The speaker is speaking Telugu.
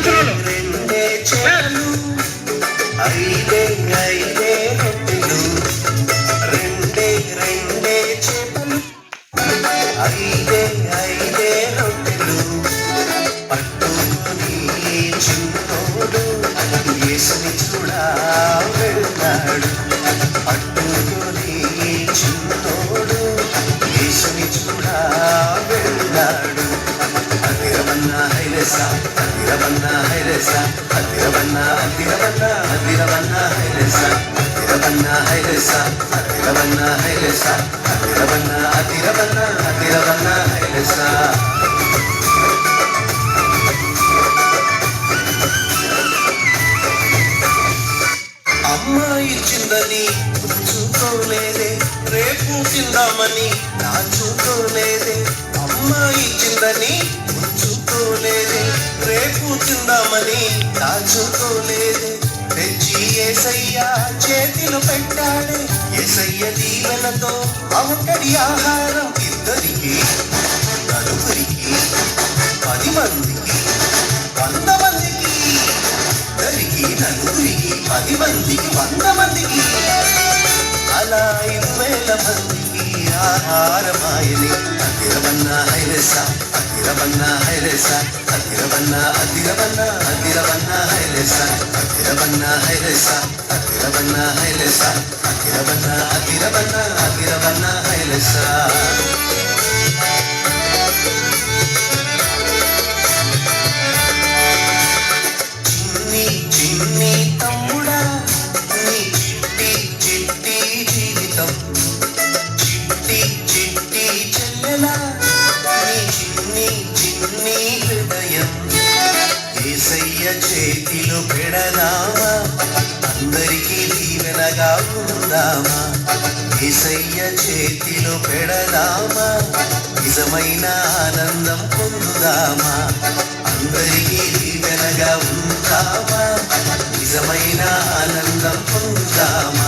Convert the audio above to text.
రెండే చేపలు ఐదే ఐదే రొట్టెలు రెండే చేపలు ఐదే ఐదే రొట్టెలు పట్టుకొని చిన్నోడు యేసుని చూడా వెళ్ళాడు. పట్టుకొని చిన్నోడు యేసుని చూడా వెళ్ళాడు. అదిరవన్నా హైలెసా అదిరవన్నా హైలెసా అదిరవన్నా అదిరవన్నా అదిరవన్నా హైలెసా అదిరవన్నా హైలెసా అదిరవన్నా హైలెసా అదిరవన్నా అదిరవన్నా అదిరవన్నా హైలెసా. అమ్మాయి చిందని చూసుకోలేదే రేపు తిందామని దాచుకోలేదే. అమ్మాయి చిందని చూసుకోలేదే రేపు తిందామని దాచుకోలేదే. తెచ్చి యేసయ్య చేతిలో పెట్టాడే. యేసయ్య దీవెనతో అవకడి ఆహారం ఇద్దరికి నలుగురికి 10 మందికి 100 మందికి ఇద్దరికి నలుగురికి 10 మందికి 100 మందికి అలా 5,000 మందికి ఆహారమాయని. అదిరవన్నా హైలెసా అదిరవన్నా హైలెసా అదిరవన్నా అదిరవన్నా అదిరవన్నా హైలెసా అదిరవన్నా హైలెసా అదిరవన్నా హైలెసా అదిరవన్నా అదిరవన్నా అదిరవన్నా హైలెసా. చిన్ని చిన్ని తమ్ముడా నీ చిట్టి చిట్టి జీవితం చిట్టి చిట్టి చెల్లెలా నీ చిన్ని చిన్ని హృదయం యేసయ్య చేతిలో పెడదామా. అందరికీ దీవెనగా ఉందామా. యేసయ్య చేతిలో పెడదామా. నిజమైన ఆనందం పొందుదామా. అందరికీ దీవెనగా ఉందామా. నిజమైన ఆనందం పొందుదామా.